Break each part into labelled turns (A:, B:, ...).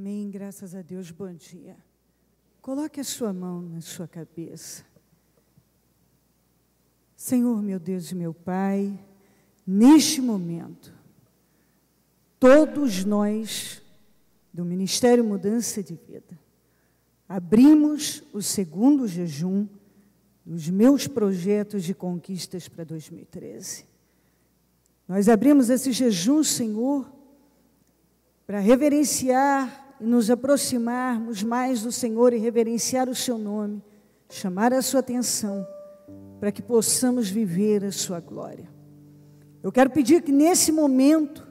A: Amém, graças a Deus, bom dia. Coloque a sua mão na sua cabeça. Senhor, meu Deus e meu Pai, neste momento, todos nós do Ministério Mudança de Vida, abrimos o segundo jejum dos meus projetos de conquistas para 2013. Nós abrimos esse jejum, Senhor, para reverenciar e nos aproximarmos mais do Senhor e reverenciar o seu nome, chamar a sua atenção, para que possamos viver a sua glória. Eu quero pedir que nesse momento,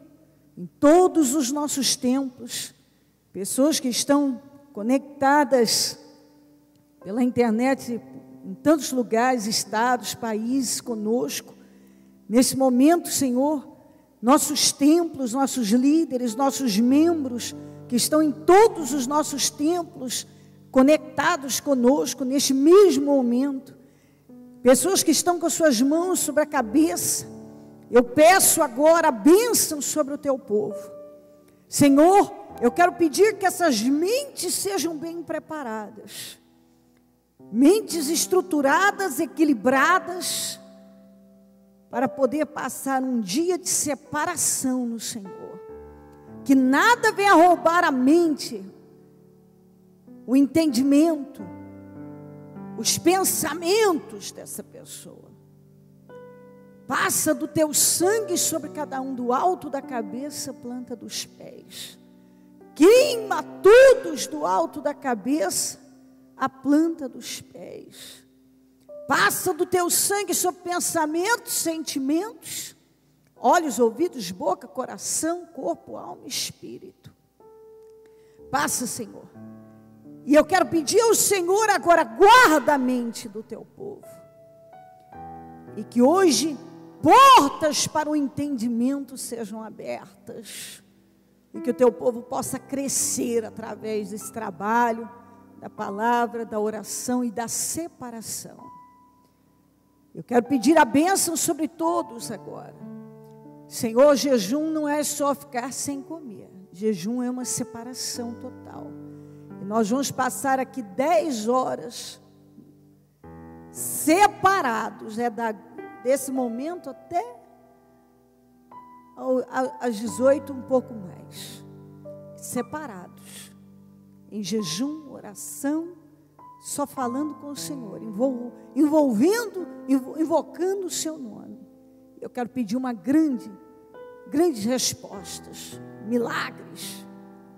A: em todos os nossos templos, pessoas que estão conectadas pela internet em tantos lugares, estados, países conosco, nesse momento, Senhor, nossos templos, nossos líderes, nossos membros, que estão em todos os nossos templos, conectados conosco neste mesmo momento, pessoas que estão com suas mãos sobre a cabeça, eu peço agora a bênção sobre o teu povo. Senhor, eu quero pedir que essas mentes sejam bem preparadas, mentes estruturadas, equilibradas, para poder passar um dia de separação no Senhor. Que nada venha roubar a mente, o entendimento, os pensamentos dessa pessoa. Passa do teu sangue sobre cada um, do alto da cabeça à planta dos pés. Queima todos do alto da cabeça à planta dos pés. Passa do teu sangue sobre pensamentos, sentimentos, olhos, ouvidos, boca, coração, corpo, alma e espírito. Passa, Senhor. E eu quero pedir ao Senhor agora, guarda a mente do teu povo. E que hoje portas para o entendimento sejam abertas. E que o teu povo possa crescer através desse trabalho, da palavra, da oração e da separação. Eu quero pedir a bênção sobre todos agora. Senhor, jejum não é só ficar sem comer. Jejum é uma separação total. E nós vamos passar aqui 10 horas separados, desse momento até às 18, um pouco mais. Separados. Em jejum, oração, só falando com o Senhor, invocando o seu nome. Eu quero pedir grandes respostas, milagres,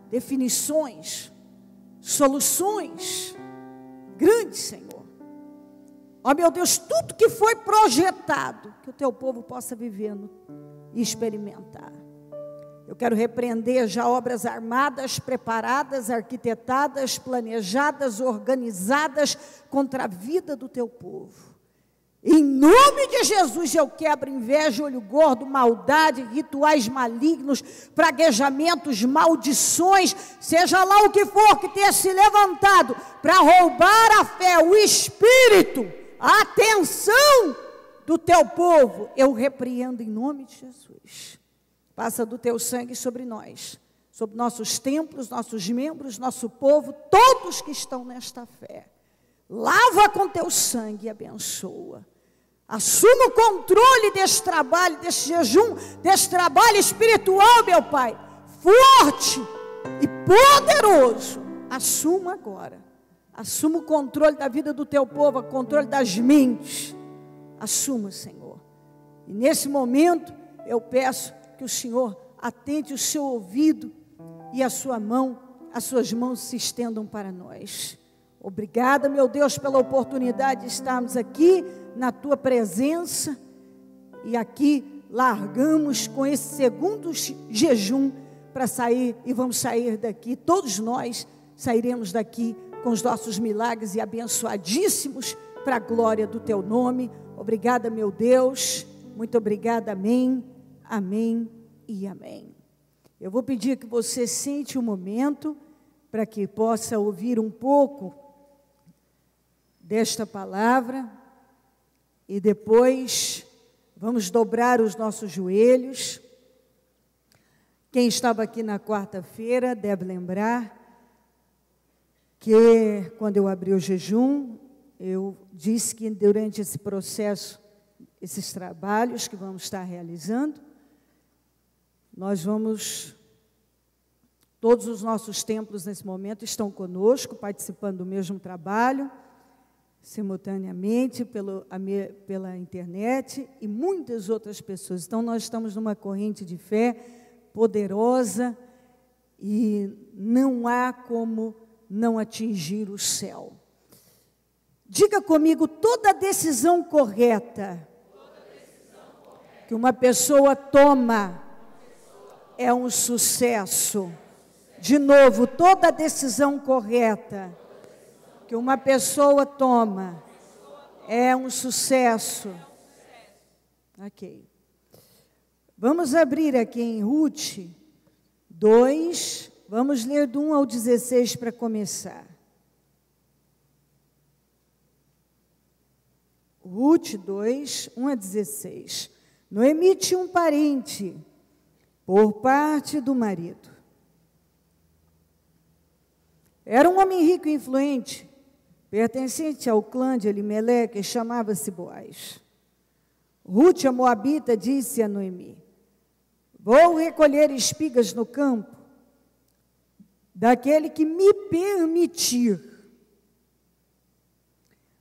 A: definições, soluções, grandes, Senhor. Ó meu Deus, tudo que foi projetado, que o teu povo possa viver e experimentar. Eu quero repreender já obras armadas, preparadas, arquitetadas, planejadas, organizadas contra a vida do teu povo. Em nome de Jesus, eu quebro inveja, olho gordo, maldade, rituais malignos, praguejamentos, maldições, seja lá o que for que tenha se levantado para roubar a fé, o espírito, a atenção do teu povo, eu repreendo em nome de Jesus. Passa do teu sangue sobre nós, sobre nossos templos, nossos membros, nosso povo, todos que estão nesta fé. Lava com teu sangue e abençoa. Assuma o controle deste trabalho, deste jejum, deste trabalho espiritual, meu Pai, forte e poderoso. Assuma agora. Assuma o controle da vida do teu povo, o controle das mentes. Assuma, Senhor. E nesse momento, eu peço que o Senhor atente o seu ouvido e a sua mão, as suas mãos se estendam para nós. Obrigada, meu Deus, pela oportunidade de estarmos aqui na tua presença. E aqui largamos com esse segundo jejum para sair, e vamos sair daqui, todos nós sairemos daqui com os nossos milagres e abençoadíssimos para a glória do teu nome. Obrigada, meu Deus, muito obrigada, amém, amém e amém. Eu vou pedir que você sente um momento para que possa ouvir um pouco desta palavra e depois vamos dobrar os nossos joelhos. Quem estava aqui na quarta-feira deve lembrar que quando eu abri o jejum, eu disse que durante esse processo, esses trabalhos que vamos estar realizando, todos os nossos templos nesse momento estão conosco, participando do mesmo trabalho, simultaneamente pela internet e muitas outras pessoas. Então, nós estamos numa corrente de fé poderosa e não há como não atingir o céu. Diga comigo, toda decisão correta que uma pessoa toma é um sucesso. De novo, toda decisão correta que uma pessoa toma é um sucesso. Ok. Vamos abrir aqui em Ruth 2, vamos ler do 1 ao 16 para começar. Ruth 2, 1 a 16. Noemi tinha um parente por parte do marido. Era um homem rico e influente, pertencente ao clã de Elimeleque, e chamava-se Boaz. Ruth, a moabita, disse a Noemi: vou recolher espigas no campo daquele que me permitir.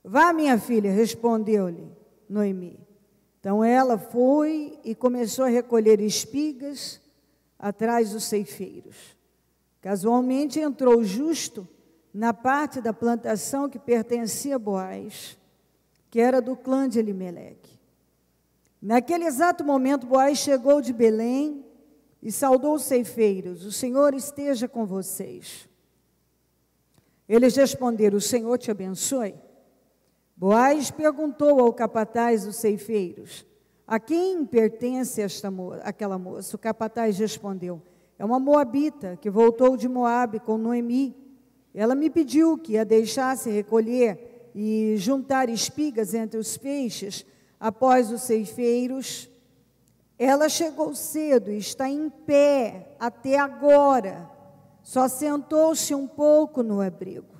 A: Vá, minha filha, respondeu-lhe Noemi. Então ela foi e começou a recolher espigas atrás dos ceifeiros. Casualmente entrou justo na parte da plantação que pertencia a Boaz, que era do clã de Elimeleque. Naquele exato momento, Boaz chegou de Belém e saudou os ceifeiros: o Senhor esteja com vocês. Eles responderam: o Senhor te abençoe. Boaz perguntou ao capataz dos ceifeiros: a quem pertence aquela moça? O capataz respondeu: é uma moabita que voltou de Moabe com Noemi. Ela me pediu que a deixasse recolher e juntar espigas entre os feixes após os ceifeiros. Ela chegou cedo e está em pé até agora. Só sentou-se um pouco no abrigo.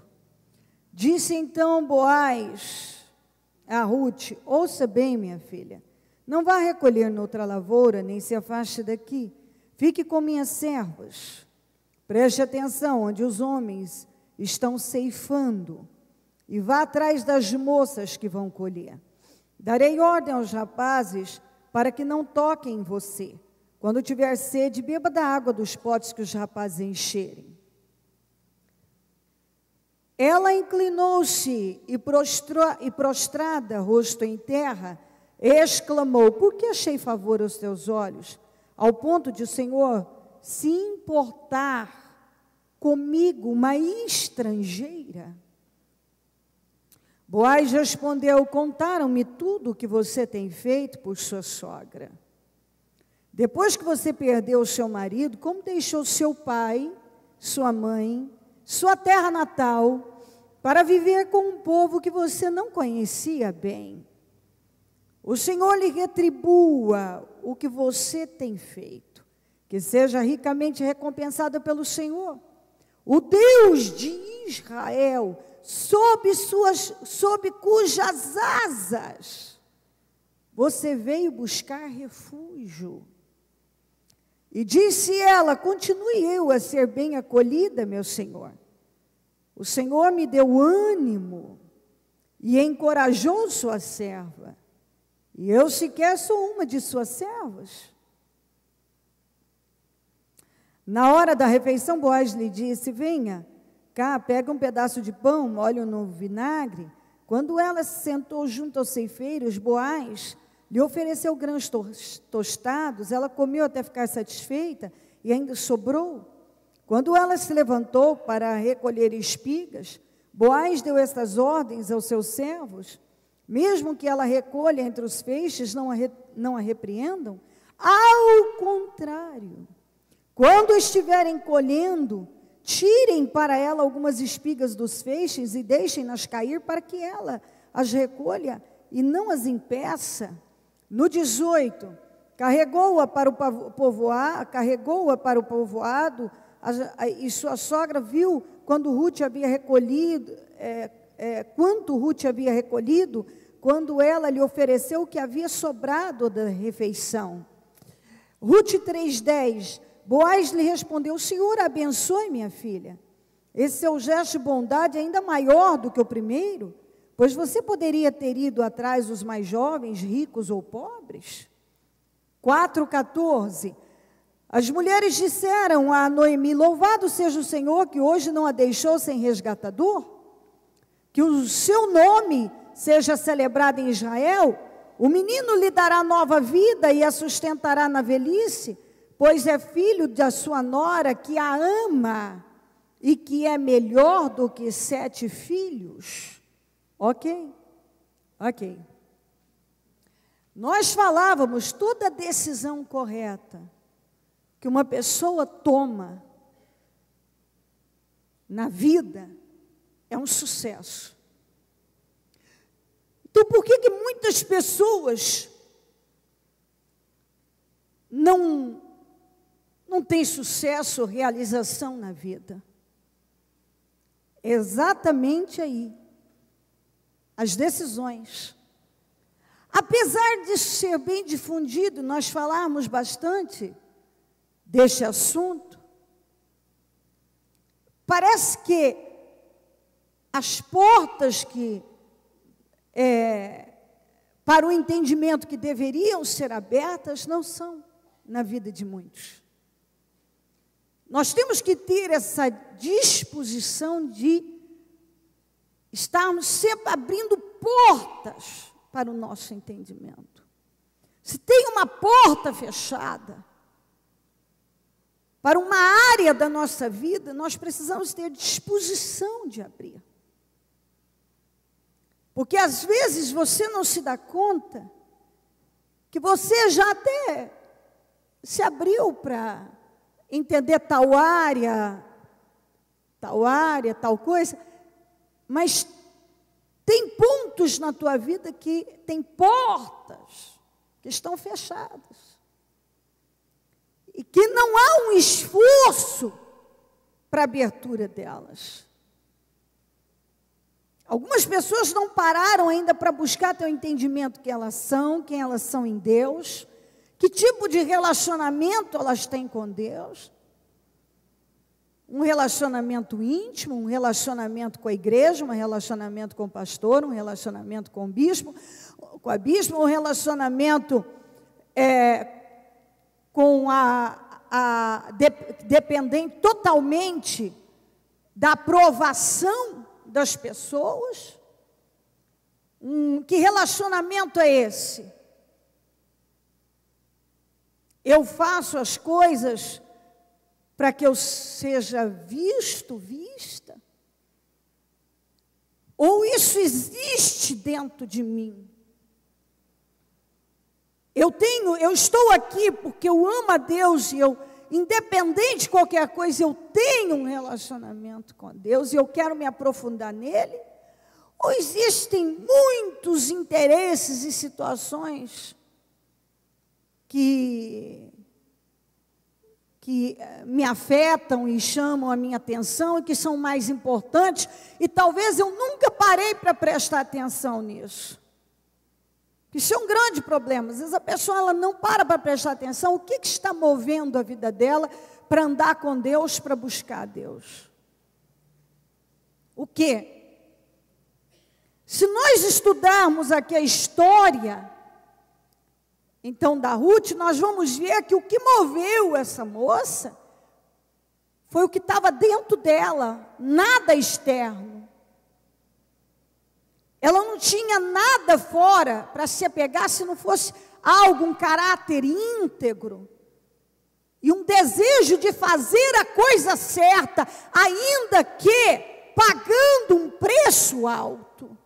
A: Disse então Boaz a Ruth: ouça bem, minha filha, não vá recolher noutra lavoura, nem se afaste daqui. Fique com minhas servas. Preste atenção onde os homens estão ceifando e vá atrás das moças que vão colher. Darei ordem aos rapazes para que não toquem em você. Quando tiver sede, beba da água dos potes que os rapazes encherem. Ela inclinou-se e prostrada, rosto em terra, exclamou: por que achei favor aos teus olhos, ao ponto de o Senhor se importar comigo, uma estrangeira? Boaz respondeu: contaram-me tudo o que você tem feito por sua sogra. Depois que você perdeu o seu marido, como deixou seu pai, sua mãe, sua terra natal, para viver com um povo que você não conhecia bem. O Senhor lhe retribua o que você tem feito, que seja ricamente recompensado pelo Senhor, o Deus de Israel, sob cujas asas você veio buscar refúgio. E disse ela: continue eu a ser bem acolhida, meu Senhor. O Senhor me deu ânimo e encorajou sua serva, e eu sequer sou uma de suas servas. Na hora da refeição, Boaz lhe disse: venha cá, pega um pedaço de pão, molhe-o no vinagre. Quando ela se sentou junto aos ceifeiros, Boaz lhe ofereceu grãos tostados. Ela comeu até ficar satisfeita e ainda sobrou. Quando ela se levantou para recolher espigas, Boaz deu estas ordens aos seus servos: mesmo que ela recolha entre os feixes, não a repreendam. Ao contrário, quando estiverem colhendo, tirem para ela algumas espigas dos feixes e deixem-nas cair para que ela as recolha e não as impeça. No 18, carregou-a para o povoado, e sua sogra viu quando Ruth havia recolhido, quanto Ruth havia recolhido, quando ela lhe ofereceu o que havia sobrado da refeição. Ruth 3:10, Boaz lhe respondeu: o Senhor abençoe, minha filha. Esse seu gesto de bondade é ainda maior do que o primeiro, pois você poderia ter ido atrás dos mais jovens, ricos ou pobres. 4:14, as mulheres disseram a Noemi: louvado seja o Senhor que hoje não a deixou sem resgatador, que o seu nome seja celebrado em Israel. O menino lhe dará nova vida e a sustentará na velhice, pois é filho da sua nora que a ama e que é melhor do que 7 filhos. Ok. Nós falávamos, toda decisão correta que uma pessoa toma na vida é um sucesso. Então, por que muitas pessoas não têm sucesso, realização na vida? Exatamente aí, as decisões. Apesar de ser bem difundido, nós falarmos bastante deste assunto, parece que as portas que para o entendimento que deveriam ser abertas, não são na vida de muitos. Nós temos que ter essa disposição de estarmos sempre abrindo portas para o nosso entendimento. Se tem uma porta fechada para uma área da nossa vida, nós precisamos ter disposição de abrir. Porque às vezes você não se dá conta que você já até se abriu para entender tal área, tal coisa, mas tem pontos na tua vida que tem portas que estão fechadas. E que não há um esforço para a abertura delas. Algumas pessoas não pararam ainda para buscar teu entendimento quem elas são em Deus, que tipo de relacionamento elas têm com Deus. Um relacionamento íntimo, um relacionamento com a igreja, um relacionamento com o pastor, um relacionamento com a bispo, um relacionamento com dependente totalmente da aprovação das pessoas. Que relacionamento é esse? Eu faço as coisas para que eu seja vista? Ou isso existe dentro de mim? Eu estou aqui porque eu amo a Deus e independente de qualquer coisa, eu tenho um relacionamento com Deus e eu quero me aprofundar nele? Ou existem muitos interesses e situações que me afetam e chamam a minha atenção e que são mais importantes, e talvez eu nunca parei para prestar atenção nisso. Isso é um grande problema. Às vezes a pessoa ela não para prestar atenção o que está movendo a vida dela para andar com Deus, para buscar Deus. O quê? Se nós estudarmos aqui a história, então, da Ruth, nós vamos ver que o que moveu essa moça foi o que estava dentro dela, nada externo. Ela não tinha nada fora para se apegar se não fosse algo, um caráter íntegro e um desejo de fazer a coisa certa, ainda que pagando um preço alto.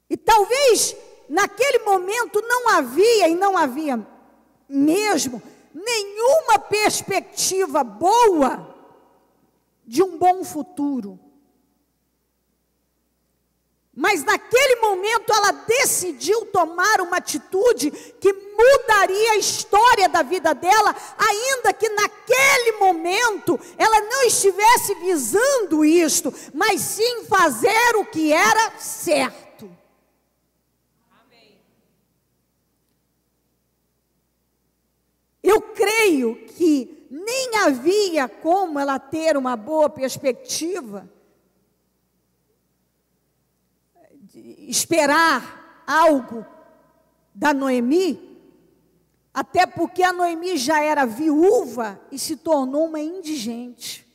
A: E talvez naquele momento não havia mesmo nenhuma perspectiva boa de um bom futuro. Mas naquele momento ela decidiu tomar uma atitude que mudaria a história da vida dela, ainda que naquele naquele momento, ela não estivesse visando isto, mas sim fazer o que era certo.
B: Amém.
A: Eu creio que nem havia como ela ter uma boa perspectiva de esperar algo da Noemi, até porque a Noemi já era viúva e se tornou uma indigente.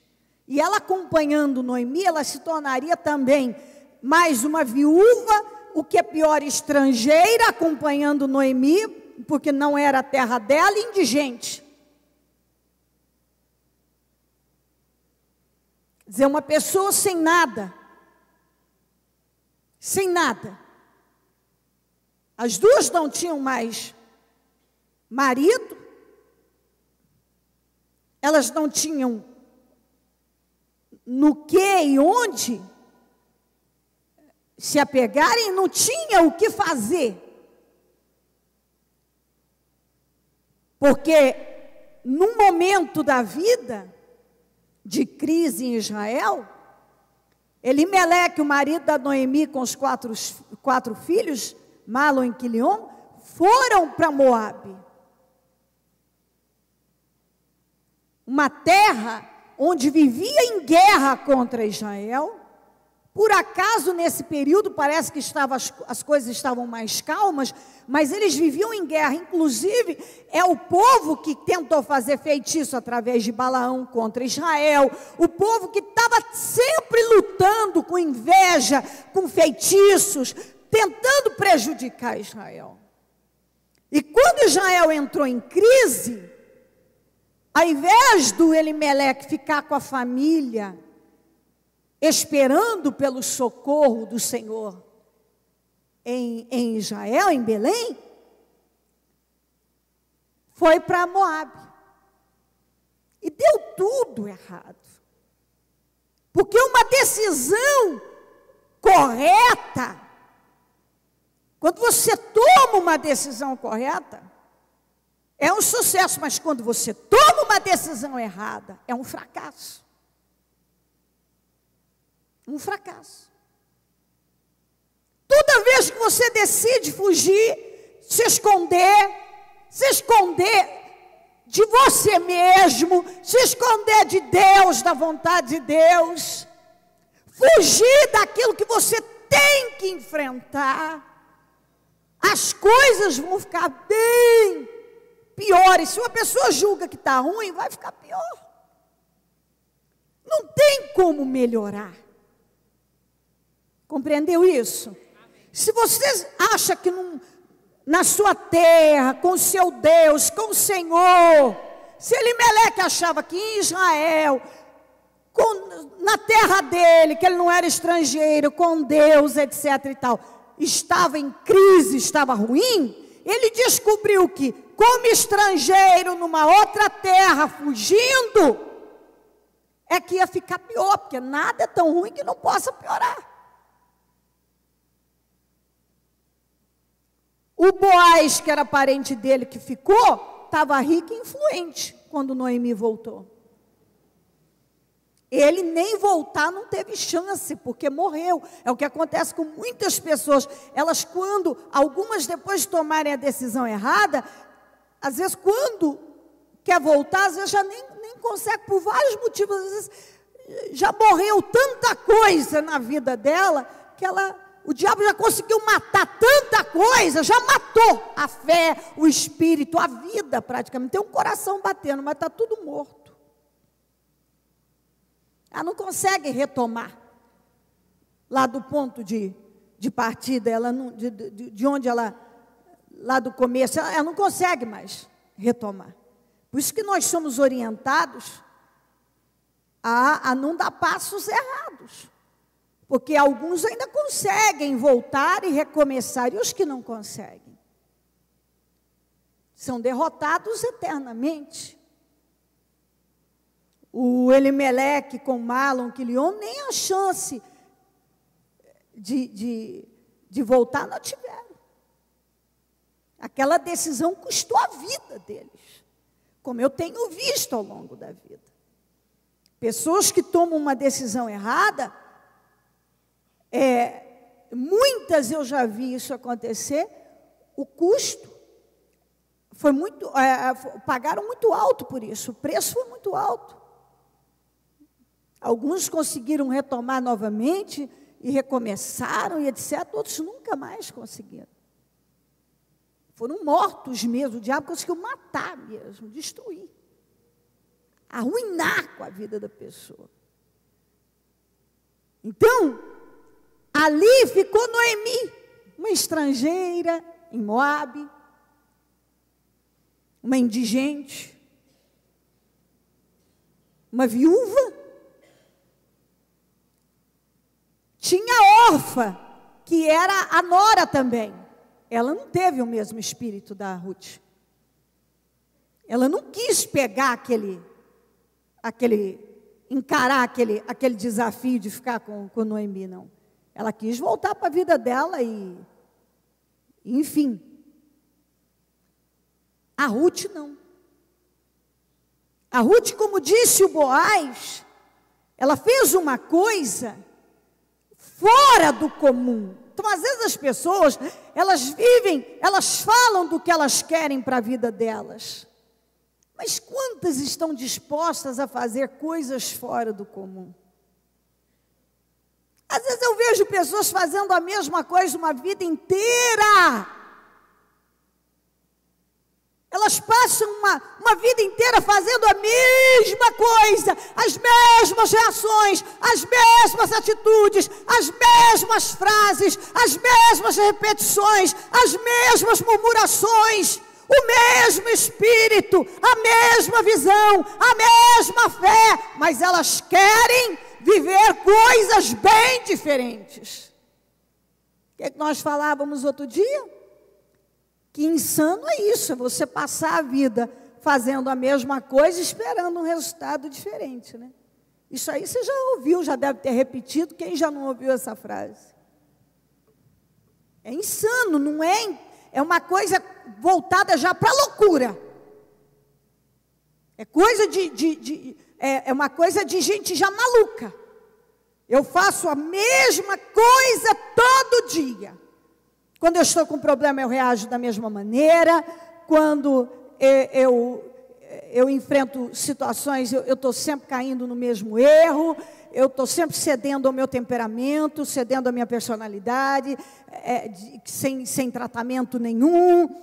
A: E ela acompanhando Noemi, ela se tornaria também mais uma viúva, o que é pior, estrangeira, acompanhando Noemi, porque não era a terra dela, indigente. Quer dizer, uma pessoa sem nada. Sem nada. As duas não tinham mais marido, elas não tinham no que e onde se apegarem, não tinha o que fazer. Porque num momento da vida de crise em Israel, Elimeleque, o marido da Noemi, com os quatro filhos, Malom e Quilion, foram para Moabe. Uma terra onde vivia em guerra contra Israel. Por acaso, nesse período, parece que as coisas estavam mais calmas, mas eles viviam em guerra. Inclusive, é o povo que tentou fazer feitiço através de Balaão contra Israel. O povo que estava sempre lutando com inveja, com feitiços, tentando prejudicar Israel. E quando Israel entrou em crise, ao invés do Elimeleque ficar com a família, esperando pelo socorro do Senhor em Israel, em Belém, foi para Moabe. E deu tudo errado. Porque uma decisão correta, quando você toma uma decisão correta, é um sucesso, mas quando você toma uma decisão errada, é um fracasso. Um fracasso. Toda vez que você decide fugir, se esconder de você mesmo, se esconder de Deus, da vontade de Deus, fugir daquilo que você tem que enfrentar, as coisas vão ficar bem piores. Se uma pessoa julga que está ruim, vai ficar pior. Não tem como melhorar. Compreendeu isso? Amém. Se você acha que na sua terra, com o seu Deus, com o Senhor, se Elimeleque achava que em Israel, na terra dele, que ele não era estrangeiro, com Deus, etc. e tal, estava em crise, estava ruim, ele descobriu que, como estrangeiro numa outra terra, fugindo, é que ia ficar pior, porque nada é tão ruim que não possa piorar. O Boaz, que era parente dele que ficou, estava rico e influente quando Noemi voltou. Ele nem voltar não teve chance, porque morreu. É o que acontece com muitas pessoas. Elas, algumas depois de tomarem a decisão errada, às vezes quando quer voltar, às vezes já nem consegue, por vários motivos. Às vezes já morreu tanta coisa na vida dela, que o diabo já conseguiu matar tanta coisa, já matou a fé, o espírito, a vida praticamente. Tem um coração batendo, mas está tudo morto. Ela não consegue retomar lá do ponto de partida, de onde ela, lá do começo, ela não consegue mais retomar. Por isso que nós somos orientados a não dar passos errados. Porque alguns ainda conseguem voltar e recomeçar, e os que não conseguem são derrotados eternamente. O Elimeleque com Malom, Quilion, nem a chance de voltar não tiveram. Aquela decisão custou a vida deles. como eu tenho visto ao longo da vida. Pessoas que tomam uma decisão errada, muitas eu já vi isso acontecer, o custo foi muito, pagaram muito alto por isso, o preço foi muito alto. Alguns conseguiram retomar novamente e recomeçaram e etc. Outros nunca mais conseguiram. Foram mortos mesmo, o diabo conseguiu matar mesmo, destruir, arruinar com a vida da pessoa. Então, ali ficou Noemi, uma estrangeira em Moabe, uma indigente, uma viúva. Tinha a Orfa, que era a nora também. Ela não teve o mesmo espírito da Ruth. Ela não quis pegar encarar aquele desafio de ficar com Noemi, não. Ela quis voltar para a vida dela enfim. A Ruth não. A Ruth, como disse o Boaz, ela fez uma coisa fora do comum. Então, às vezes as pessoas, elas falam do que elas querem para a vida delas. Mas quantas estão dispostas a fazer coisas fora do comum? Às vezes eu vejo pessoas fazendo a mesma coisa uma vida inteira. Elas passam uma vida inteira fazendo a mesma coisa, as mesmas reações, as mesmas atitudes, as mesmas frases, as mesmas repetições, as mesmas murmurações, o mesmo espírito, a mesma visão, a mesma fé, mas elas querem viver coisas bem diferentes. O que nós falávamos outro dia? Que insano é isso, é você passar a vida fazendo a mesma coisa, esperando um resultado diferente, né? Isso aí você já ouviu, já deve ter repetido, quem já não ouviu essa frase? É insano, não é? É uma coisa voltada já para a loucura. É coisa é uma coisa de gente já maluca. Eu faço a mesma coisa todo dia. Quando eu estou com problema, eu reajo da mesma maneira. Quando eu enfrento situações, eu estou sempre caindo no mesmo erro. Eu estou sempre cedendo ao meu temperamento, cedendo à minha personalidade, sem tratamento nenhum.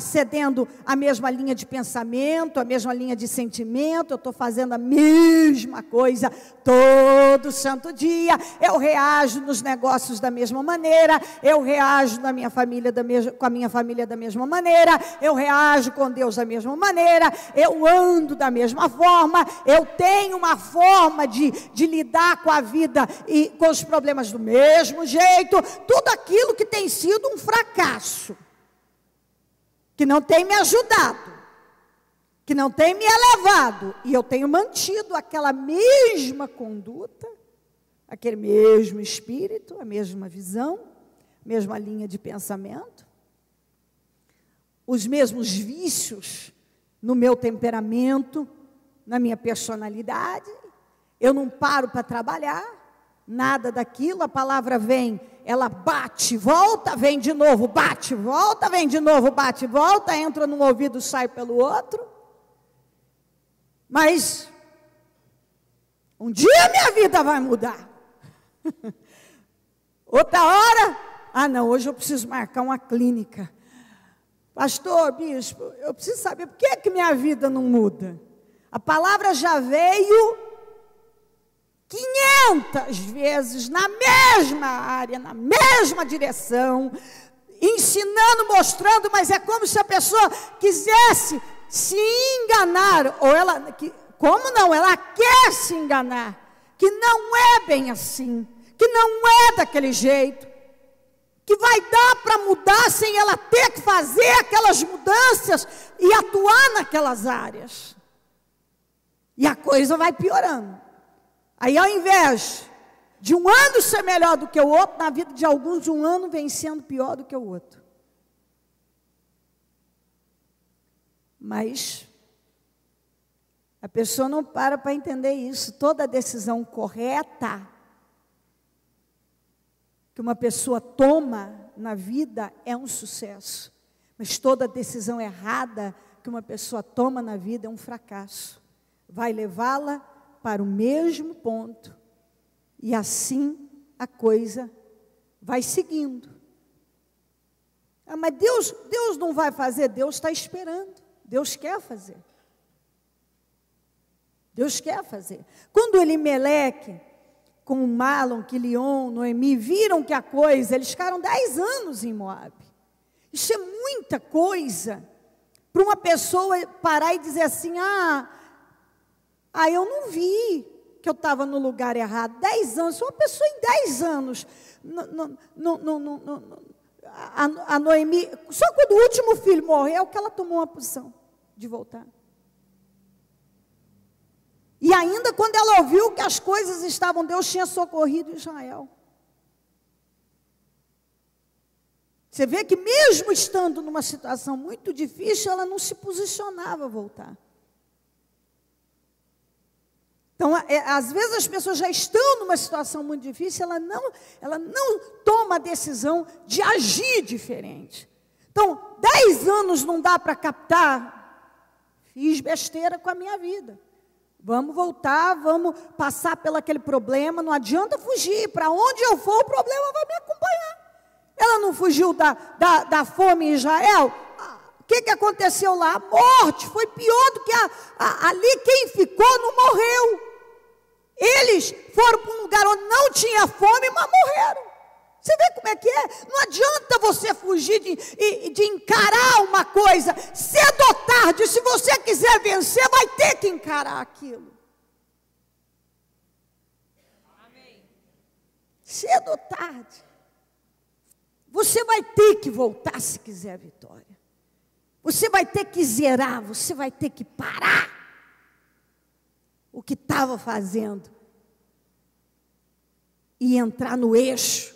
A: Cedendo a mesma linha de pensamento, a mesma linha de sentimento. Eu estou fazendo a mesma coisa todo santo dia. Eu reajo nos negócios da mesma maneira. Eu reajo na minha família com a minha família da mesma maneira. Eu reajo com Deus da mesma maneira. Eu ando da mesma forma. Eu tenho uma forma de lidar com a vida e com os problemas do mesmo jeito. Tudo aquilo que tem sido um fracasso, que não tem me ajudado, que não tem me elevado, e eu tenho mantido aquela mesma conduta, aquele mesmo espírito, a mesma visão, a mesma linha de pensamento, os mesmos vícios no meu temperamento, na minha personalidade. Eu não paro para trabalhar, nada daquilo. A palavra vem, ela bate, volta, vem de novo, bate, volta, vem de novo, bate, volta, entra num ouvido, sai pelo outro. Mas um dia minha vida vai mudar. Outra hora, não, hoje eu preciso marcar uma clínica. Pastor, bispo, eu preciso saber por que minha vida não muda. A palavra já veio 500 vezes na mesma área, na mesma direção, ensinando, mostrando, mas é como se a pessoa quisesse se enganar, ou como não? Ela quer se enganar, que não é bem assim, que não é daquele jeito, que vai dar para mudar sem ela ter que fazer aquelas mudanças e atuar naquelas áreas. E a coisa vai piorando. Aí, ao invés de um ano ser melhor do que o outro, na vida de alguns, um ano vem sendo pior do que o outro. Mas A pessoa não para entender isso. Toda decisão correta que uma pessoa toma na vida é um sucesso. Mas toda decisão errada que uma pessoa toma na vida é um fracasso. Vai levá-la para o mesmo ponto. E assim a coisa vai seguindo. Ah, mas Deus não vai fazer, Deus está esperando. Deus quer fazer. Deus quer fazer. Quando Elimeleque, com Malom, Quilion, Noemi, viram que a coisa, eles ficaram 10 anos em Moabe. Isso é muita coisa para uma pessoa parar e dizer assim, eu não vi que eu estava no lugar errado. 10 anos, uma pessoa em 10 anos, a Noemi, só quando o último filho morreu que ela tomou uma posição de voltar. E ainda quando ela ouviu que as coisas estavam, Deus tinha socorrido Israel. Você vê que mesmo estando numa situação muito difícil, ela não se posicionava a voltar. Então, às vezes as pessoas já estão numa situação muito difícil, ela não toma a decisão de agir diferente. Então, 10 anos não dá para captar, fiz besteira com a minha vida. Vamos voltar, vamos passar pelo aquele problema, não adianta fugir, para onde eu for o problema vai me acompanhar. Ela não fugiu da fome em Israel? O que aconteceu lá? A morte foi pior do que ali quem ficou não morreu. Eles foram para um lugar onde não tinha fome, mas morreram. Você vê como é que é? Não adianta você fugir de encarar uma coisa. Cedo ou tarde, se você quiser vencer, vai ter que encarar aquilo.
B: Amém.
A: Cedo ou tarde. Você vai ter que voltar se quiser a vitória. Você vai ter que zerar, você vai ter que parar o que estava fazendo e entrar no eixo.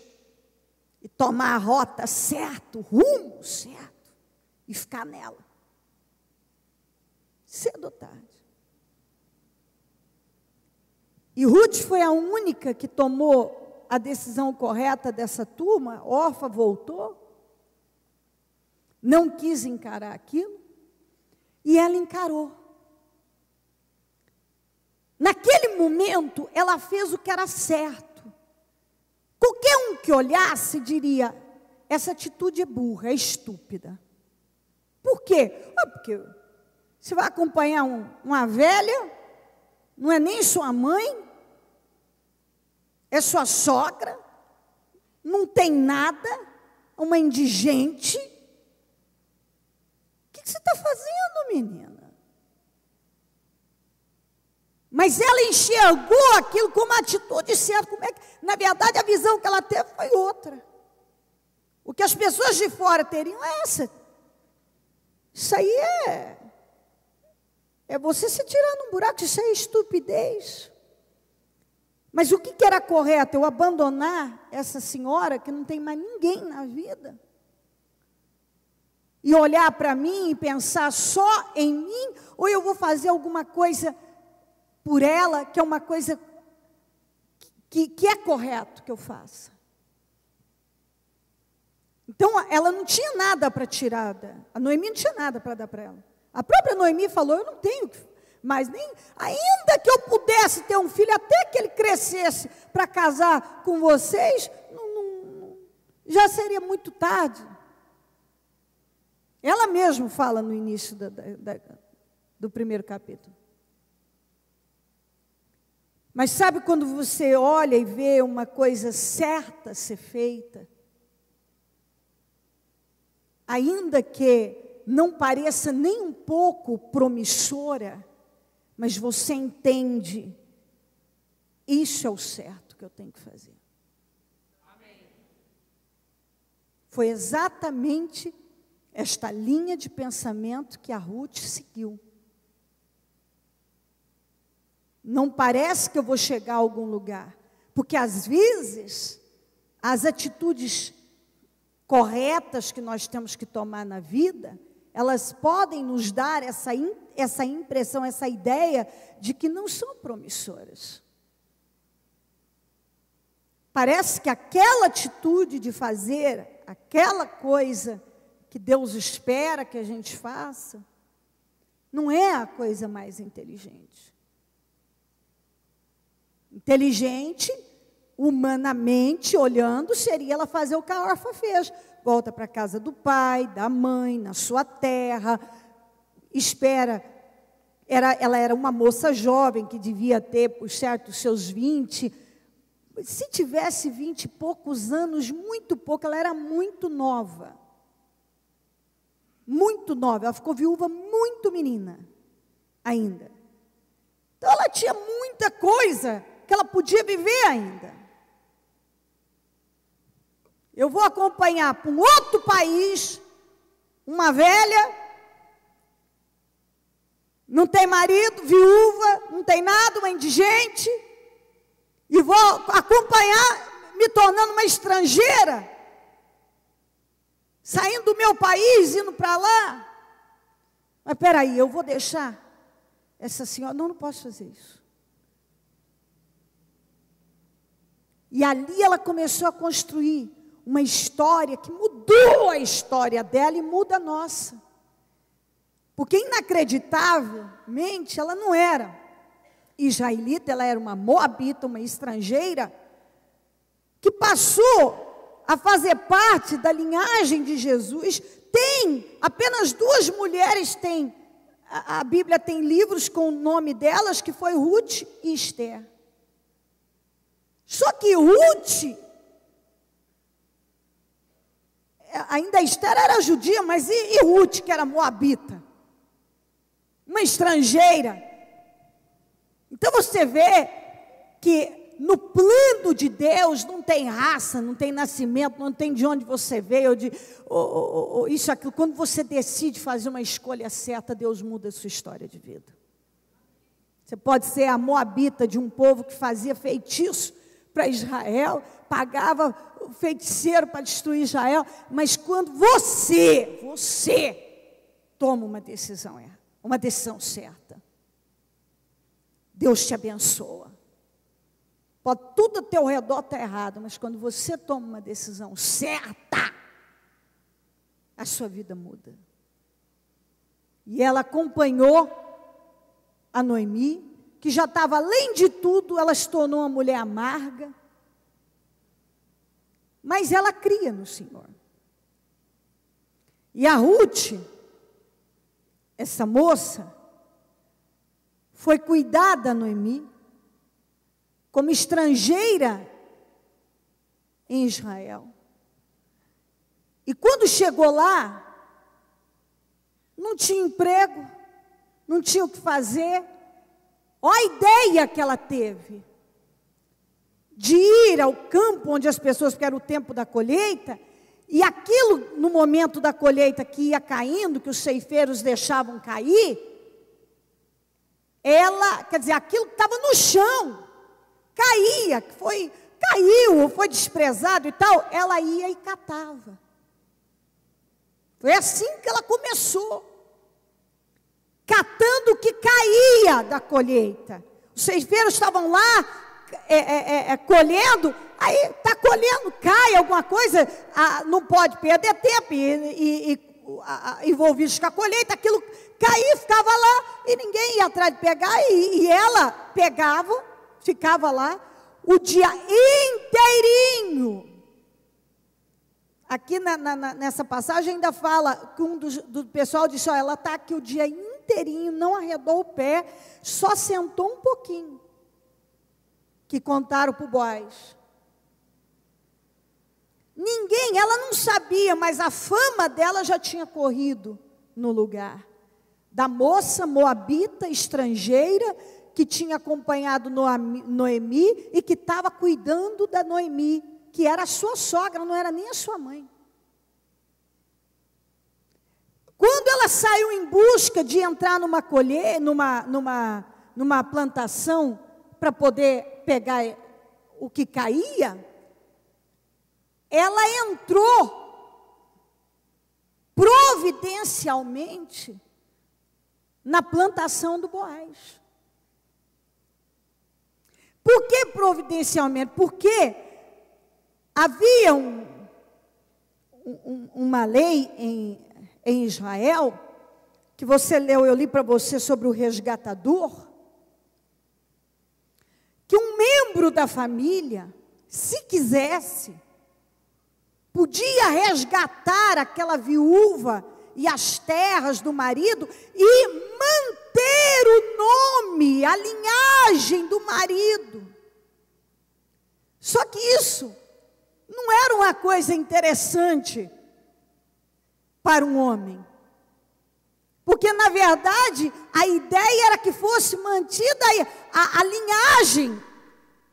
A: E tomar a rota certa, o rumo certo, e ficar nela. Cedo ou tarde. E Ruth foi a única que tomou a decisão correta dessa turma. Orfa voltou, não quis encarar aquilo, e ela encarou. Naquele momento, ela fez o que era certo. Qualquer um que olhasse diria, essa atitude é burra, é estúpida. Por quê? Porque você vai acompanhar uma velha, não é nem sua mãe, é sua sogra, não tem nada, uma indigente. O que você está fazendo, menina? Mas ela enxergou aquilo como uma atitude certa. Como é que, na verdade, a visão que ela teve foi outra. O que as pessoas de fora teriam é essa. Isso aí é você se tirar num buraco, isso é estupidez. Mas o que era correto? Eu abandonar essa senhora que não tem mais ninguém na vida? E olhar para mim e pensar só em mim? Ou eu vou fazer alguma coisa por ela, que é uma coisa que é correto que eu faça. Então, ela não tinha nada para tirar, a Noemi não tinha nada para dar para ela. A própria Noemi falou, eu não tenho mais nem, ainda que eu pudesse ter um filho, até que ele crescesse para casar com vocês, já seria muito tarde. Ela mesma fala no início do primeiro capítulo. Mas sabe quando você olha e vê uma coisa certa ser feita? Ainda que não pareça nem um pouco promissora, mas você entende, isso é o certo que eu tenho que fazer.
B: Amém.
A: Foi exatamente esta linha de pensamento que a Ruth seguiu. Não parece que eu vou chegar a algum lugar, porque às vezes as atitudes corretas que nós temos que tomar na vida, elas podem nos dar essa impressão, essa ideia de que não são promissoras. Parece que aquela atitude de fazer aquela coisa que Deus espera que a gente faça, não é a coisa mais inteligente. Inteligente, humanamente olhando, seria ela fazer o que a órfã fez. Volta para a casa do pai, da mãe, na sua terra, espera. Ela era uma moça jovem que devia ter, por certo, os seus 20. Se tivesse 20 e poucos anos, muito pouco, ela era muito nova. Muito nova, ela ficou viúva muito menina ainda. Então ela tinha muita coisa que ela podia viver ainda. Eu vou acompanhar para um outro país, uma velha, não tem marido, viúva, não tem nada, uma indigente, e vou acompanhar, me tornando uma estrangeira, saindo do meu país, indo para lá. Mas espera aí, eu vou deixar essa senhora, não posso fazer isso. E ali ela começou a construir uma história que mudou a história dela e muda a nossa. Porque inacreditavelmente ela não era israelita, ela era uma moabita, uma estrangeira, que passou a fazer parte da linhagem de Jesus. Tem, apenas 2 mulheres têm, a Bíblia tem livros com o nome delas, que foi Ruth e Esther. Só que Ruth, ainda Esther era judia, mas e Ruth, que era moabita? Uma estrangeira. Então você vê que no plano de Deus não tem raça, não tem nascimento, não tem de onde você veio, isso, aquilo. Quando você decide fazer uma escolha certa, Deus muda a sua história de vida. Você pode ser a moabita de um povo que fazia feitiço para Israel, pagava o feiticeiro para destruir Israel, mas quando você toma uma decisão certa, Deus te abençoa. Pode tudo ao teu redor estar errado, mas quando você toma uma decisão certa, a sua vida muda. E ela acompanhou a Noemi, que já estava, além de tudo, ela se tornou uma mulher amarga, mas ela cria no Senhor. E a Ruth, essa moça, foi cuidar da Noemi, como estrangeira em Israel. E quando chegou lá, não tinha emprego, não tinha o que fazer. Olha a ideia que ela teve de ir ao campo onde as pessoas, porque era o tempo da colheita, e aquilo no momento da colheita que ia caindo, que os ceifeiros deixavam cair, aquilo que estava no chão, caía, caiu, foi desprezado e tal, ela ia e catava. Foi assim que ela começou, catando o que caía da colheita. Os ceifeiros estavam lá, colhendo, aí está colhendo, cai alguma coisa, não pode perder tempo, envolvidos com a colheita, aquilo caía, ficava lá, e ninguém ia atrás de pegar, e ela pegava, ficava lá, o dia inteirinho. Aqui nessa passagem ainda fala, que do pessoal disse, ela está aqui o dia inteirinho, não arredou o pé, só sentou um pouquinho, que contaram para o Boaz. Ninguém, ela não sabia, mas a fama dela já tinha corrido no lugar. Da moça moabita, estrangeira, que tinha acompanhado Noemi e que estava cuidando da Noemi, que era a sua sogra, não era nem a sua mãe. Quando ela saiu em busca de entrar numa plantação para poder pegar o que caía, ela entrou providencialmente na plantação do Boaz. Por que providencialmente? Porque havia uma lei em Israel, que você leu, eu li para você sobre o resgatador, que um membro da família, se quisesse, podia resgatar aquela viúva e as terras do marido e manter o nome, a linhagem do marido. Só que isso não era uma coisa interessante para um homem. Porque, na verdade, a ideia era que fosse mantida a linhagem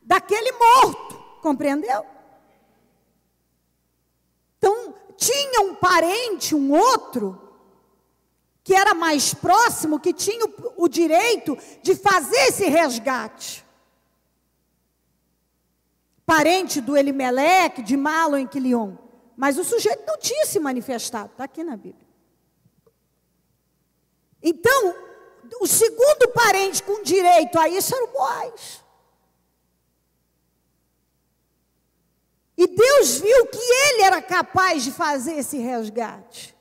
A: daquele morto, compreendeu? Então, tinha um parente, um outro, que era mais próximo, que tinha o direito de fazer esse resgate. Parente do Elimeleque, de Malom e Quilion. Mas o sujeito não tinha se manifestado, está aqui na Bíblia. Então, o segundo parente com direito a isso era o Boaz. E Deus viu que ele era capaz de fazer esse resgate.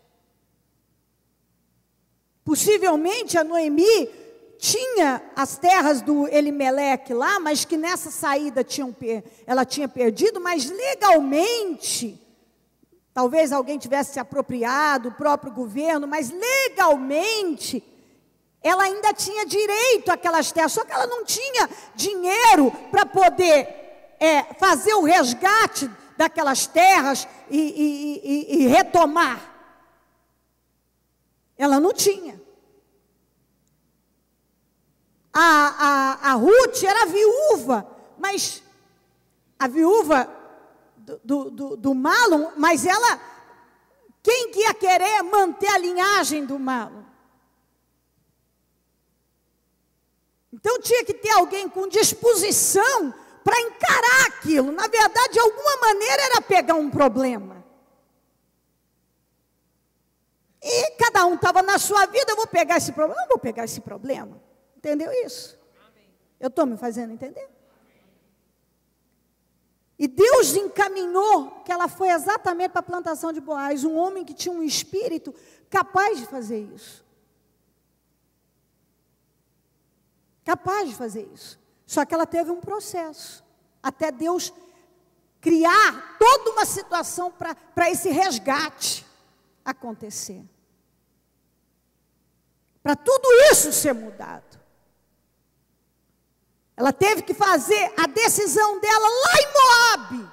A: Possivelmente a Noemi tinha as terras do Elimeleque lá, mas que nessa saída ela tinha perdido, mas legalmente, talvez alguém tivesse se apropriado, o próprio governo, mas legalmente, ela ainda tinha direito àquelas terras, só que ela não tinha dinheiro para poder fazer o resgate daquelas terras e retomar. Ela não tinha. A Ruth era viúva, mas a viúva do Malom, mas ela, quem que ia querer manter a linhagem do Malom? Então tinha que ter alguém com disposição para encarar aquilo. Na verdade, de alguma maneira era pegar um problema. E cada um estava na sua vida, eu vou pegar esse problema, não vou pegar esse problema. Entendeu isso? Eu estou me fazendo entender? E Deus encaminhou que ela foi exatamente para a plantação de Boaz, um homem que tinha um espírito capaz de fazer isso. Capaz de fazer isso. Só que ela teve um processo, até Deus criar toda uma situação para esse resgate acontecer. Para tudo isso ser mudado. Ela teve que fazer a decisão dela lá em Moabe,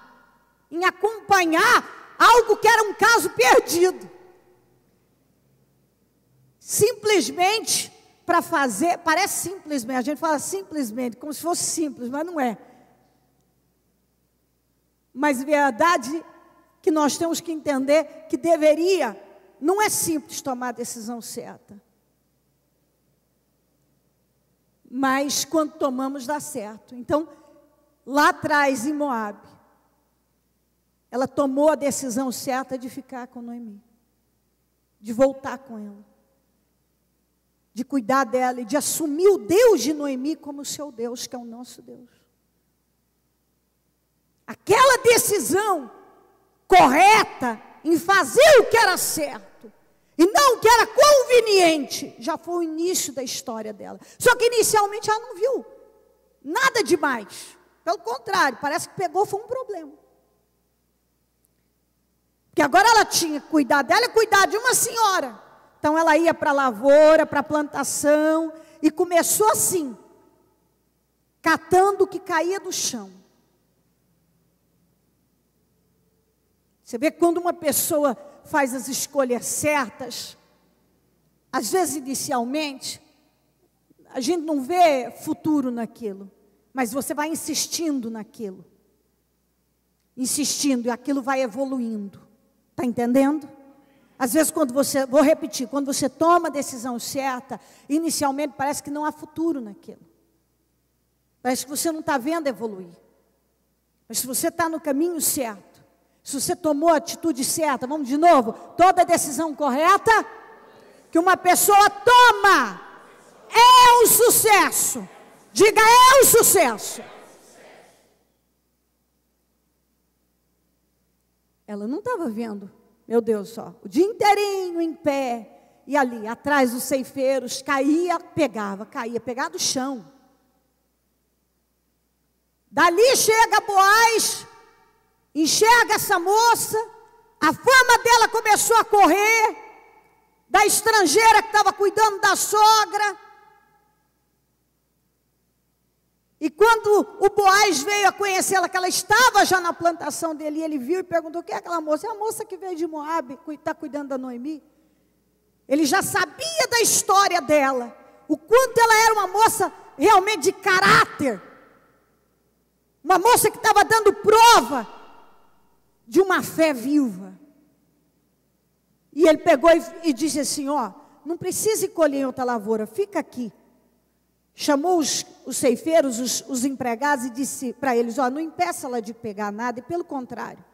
A: em acompanhar algo que era um caso perdido. Simplesmente para fazer, parece simplesmente, a gente fala simplesmente, como se fosse simples, mas não é. Mas a verdade que nós temos que entender que deveria, não é simples tomar a decisão certa. Mas quando tomamos dá certo. Então, lá atrás em Moabe, ela tomou a decisão certa de ficar com Noemi, de voltar com ela, de cuidar dela e de assumir o Deus de Noemi como seu Deus, que é o nosso Deus. Aquela decisão correta em fazer o que era certo e não o que era conveniente, já foi o início da história dela. Só que inicialmente ela não viu nada demais. Pelo contrário, parece que pegou, foi um problema. Porque agora ela tinha que cuidar dela e cuidar de uma senhora. Então ela ia para a lavoura, para a plantação, e começou assim, catando o que caía do chão. Você vê que quando uma pessoa faz as escolhas certas, às vezes inicialmente, a gente não vê futuro naquilo, mas você vai insistindo naquilo. Insistindo, e aquilo vai evoluindo. Está entendendo? Às vezes vou repetir, quando você toma a decisão certa, inicialmente parece que não há futuro naquilo. Parece que você não está vendo evoluir. Mas se você está no caminho certo, Se você tomou a atitude certa, vamos de novo, toda decisão correta que uma pessoa toma é um sucesso. Diga, é um sucesso. Ela não estava vendo, meu Deus, só o dia inteirinho em pé, e ali atrás dos ceifeiros, caía, pegava do chão. Dali chega Boaz, enxerga essa moça, a fama dela começou a correr, da estrangeira que estava cuidando da sogra. E quando o Boaz veio a conhecê-la, que ela estava já na plantação dele, ele viu e perguntou: quem é aquela moça? É a moça que veio de Moabe, está cuidando da Noemi. Ele já sabia da história dela, o quanto ela era uma moça realmente de caráter, uma moça que estava dando prova de uma fé viva. E ele pegou e disse assim: ó, não precisa ir colher em outra lavoura, fica aqui. Chamou os ceifeiros, os empregados, e disse para eles: ó, não impeça ela de pegar nada, e pelo contrário,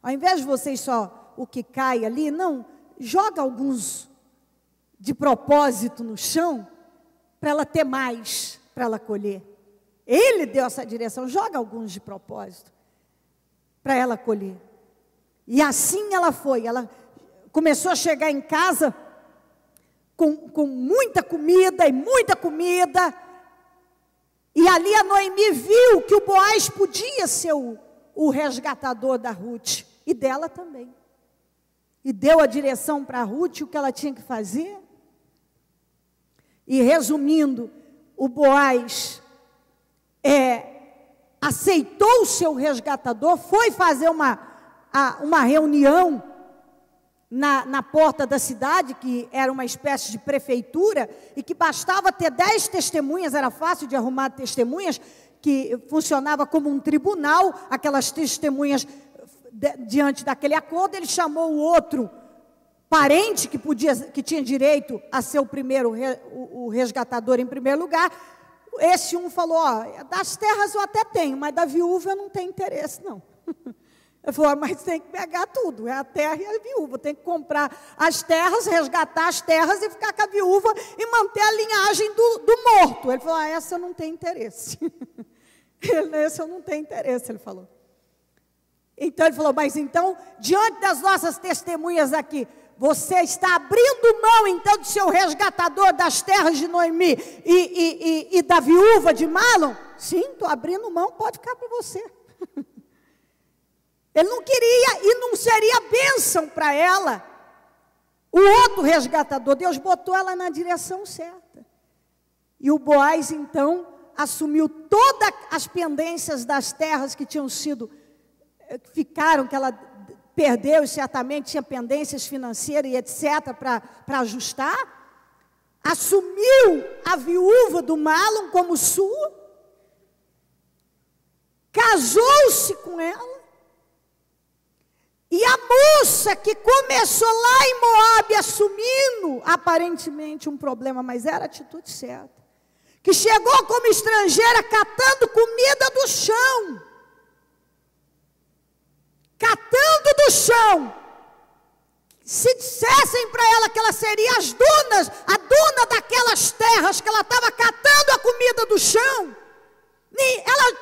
A: ao invés de vocês só o que cai ali, não, joga alguns de propósito no chão, para ela ter mais, para ela colher. Ele deu essa direção: joga alguns de propósito, para ela colher. E assim ela foi, ela começou a chegar em casa, com muita comida, e ali a Noemi viu que o Boaz podia ser o resgatador da Ruth, e dela também. E deu a direção para a Ruth, o que ela tinha que fazer. E resumindo, o Boaz aceitou o seu resgatador, foi fazer uma reunião na porta da cidade, que era uma espécie de prefeitura, e que bastava ter 10 testemunhas, era fácil de arrumar testemunhas, que funcionava como um tribunal, aquelas testemunhas diante daquele acordo. Ele chamou o outro parente que tinha direito a ser o resgatador em primeiro lugar. Esse um falou: ó, das terras eu até tenho, mas da viúva eu não tenho interesse, não. Ele falou: mas tem que pegar tudo, é a terra e a viúva, tem que comprar as terras, resgatar as terras e ficar com a viúva e manter a linhagem do morto. Ele falou: essa eu não tenho interesse. Essa eu não tenho interesse, ele falou. Então ele falou: mas então, diante das nossas testemunhas aqui, você está abrindo mão então do seu resgatador das terras de Noemi e da viúva de Malom? Sim, estou abrindo mão, pode ficar para você. Ele não queria, e não seria bênção para ela, o outro resgatador. Deus botou ela na direção certa. E o Boaz então assumiu todas as pendências das terras que ficaram, que ela perdeu, e certamente tinha pendências financeiras e etc. para ajustar. Assumiu a viúva do Malom como sua, casou-se com ela. E a moça que começou lá em Moabe, assumindo aparentemente um problema, mas era a atitude certa, que chegou como estrangeira catando comida do chão, se dissessem para ela que ela seria a dona daquelas terras, que ela estava catando a comida do chão,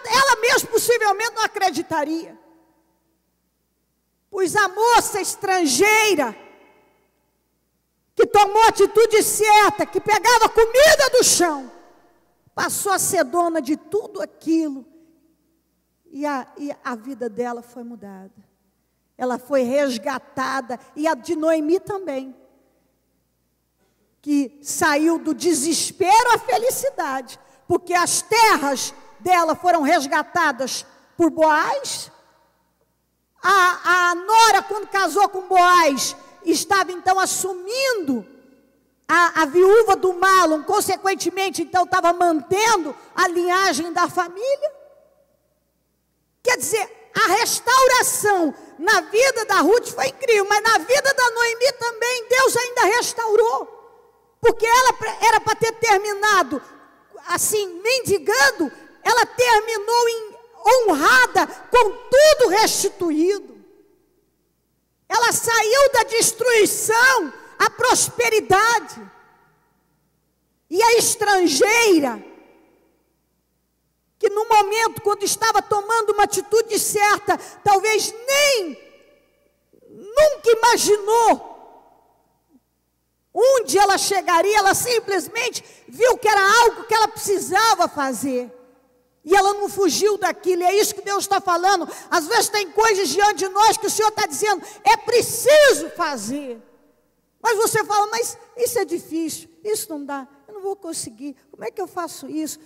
A: ela mesma possivelmente não acreditaria. Pois a moça estrangeira, que tomou a atitude certa, que pegava comida do chão, passou a ser dona de tudo aquilo, e a vida dela foi mudada. Ela foi resgatada, e a de Noemi também, que saiu do desespero à felicidade, porque as terras dela foram resgatadas por Boaz. A nora, quando casou com Boaz, estava então assumindo a viúva do Malom, consequentemente então estava mantendo a linhagem da família. Quer dizer, a restauração na vida da Ruth foi incrível, mas na vida da Noemi também Deus ainda restaurou, porque ela era para ter terminado assim, mendigando, ela terminou honrada, com tudo restituído. ela saiu da destruição à prosperidade. E a estrangeira, que no momento, quando estava tomando uma atitude certa, talvez nunca imaginou onde ela chegaria, ela simplesmente viu que era algo que ela precisava fazer. E ela não fugiu daquilo, e é isso que Deus está falando. Às vezes tem coisas diante de nós que o Senhor está dizendo, é preciso fazer. Mas você fala, mas isso é difícil, isso não dá, eu não vou conseguir, como é que eu faço isso?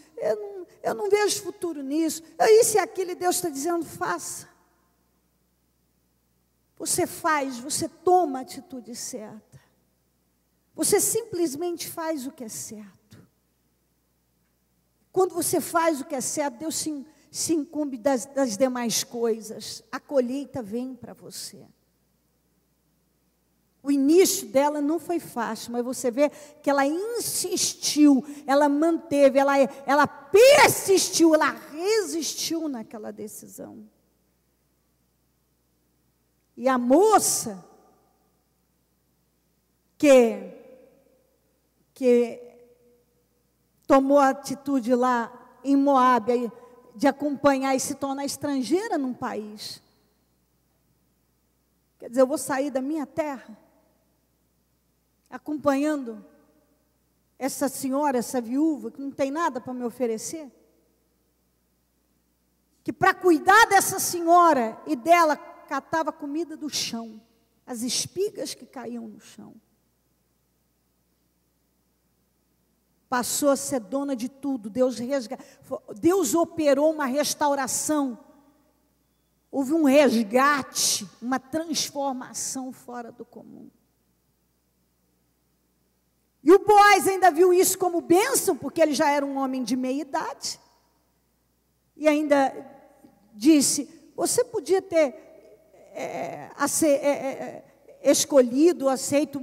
A: Eu não vejo futuro nisso, isso e aquilo, e Deus está dizendo, faça. Você faz, você toma a atitude certa. Você simplesmente faz o que é certo. Quando você faz o que é certo, Deus se incumbe das demais coisas. A colheita vem para você. O início dela não foi fácil, mas você vê que ela insistiu, ela manteve, ela persistiu, ela resistiu naquela decisão. E a moça que tomou a atitude lá em Moabe de acompanhar e se tornar estrangeira num país. Quer dizer, eu vou sair da minha terra, acompanhando essa senhora, essa viúva, que não tem nada para me oferecer. Que para cuidar dessa senhora e dela, catava comida do chão, as espigas que caíam no chão. Passou a ser dona de tudo. Deus operou uma restauração. Houve um resgate, uma transformação fora do comum. E o Boaz ainda viu isso como bênção, porque ele já era um homem de meia idade. E ainda disse, você podia ter escolhido, aceito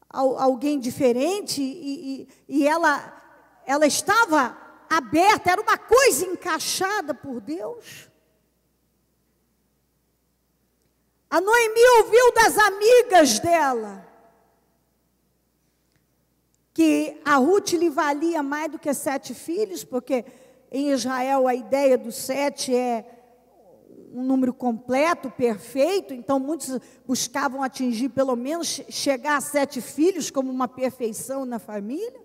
A: alguém diferente, e ela estava aberta, era uma coisa encaixada por Deus. A Noemi ouviu das amigas dela que a Ruth lhe valia mais do que 7 filhos, porque em Israel a ideia do 7 é um número completo, perfeito, então muitos buscavam atingir pelo menos chegar a 7 filhos como uma perfeição na família.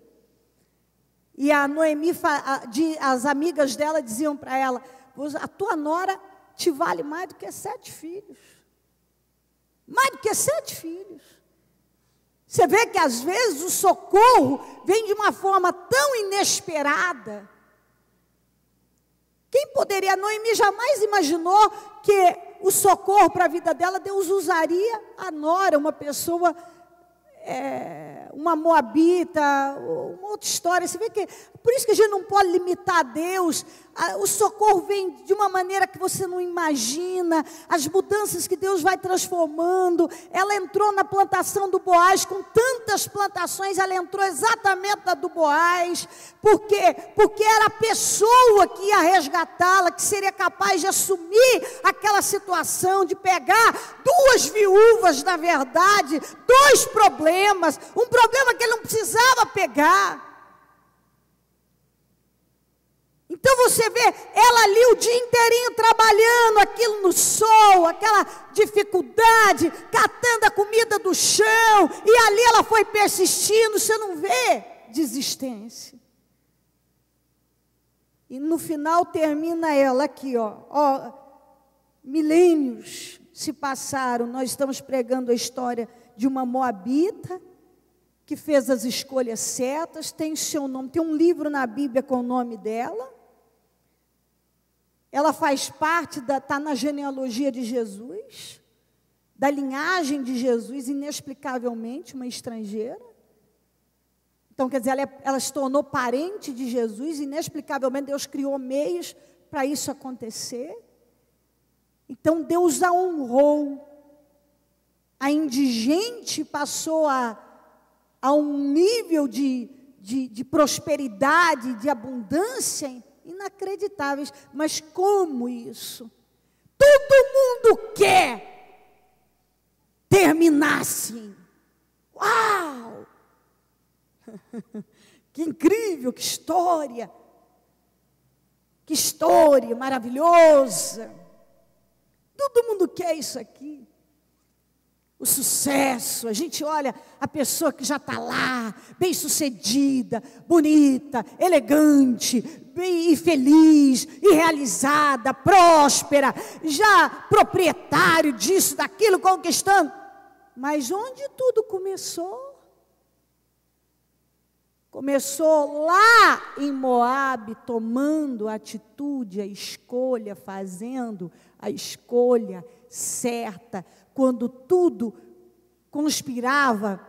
A: E a Noemi, as amigas dela diziam para ela, a tua nora te vale mais do que 7 filhos. Mais do que 7 filhos. Você vê que às vezes o socorro vem de uma forma tão inesperada. Quem poderia? A Noemi jamais imaginou que o socorro para a vida dela, Deus usaria a nora, uma pessoa, uma moabita, uma outra história. Você vê que, por isso que a gente não pode limitar a Deus. O socorro vem de uma maneira que você não imagina, as mudanças que Deus vai transformando. Ela entrou na plantação do Boaz, com tantas plantações, ela entrou exatamente na do Boaz. Por quê? Porque era a pessoa que ia resgatá-la, que seria capaz de assumir aquela situação, de pegar 2 viúvas, na verdade, 2 problemas, um problema que ele não precisava pegar. Então você vê ela ali o dia inteirinho trabalhando, aquilo no sol, aquela dificuldade, catando a comida do chão, e ali ela foi persistindo, você não vê desistência. E no final termina ela aqui, milênios se passaram, nós estamos pregando a história de uma moabita, que fez as escolhas certas, tem seu nome, tem um livro na Bíblia com o nome dela. Ela faz parte, está na genealogia de Jesus, da linhagem de Jesus, inexplicavelmente, uma estrangeira. Então, quer dizer, ela se tornou parente de Jesus, inexplicavelmente Deus criou meios para isso acontecer. Então, Deus a honrou. A indigente passou a um nível de prosperidade, de abundância inacreditáveis. Mas como isso? Todo mundo quer. terminassem. Uau! Que incrível, que história! Que história maravilhosa! Todo mundo quer isso aqui. O sucesso, a gente olha a pessoa que já está lá, bem-sucedida, bonita, elegante, bem, e feliz, e realizada, próspera, já proprietário disso, daquilo, conquistando. Mas onde tudo começou? Começou lá em Moabe, tomando a atitude, a escolha, fazendo a escolha certa, quando tudo conspirava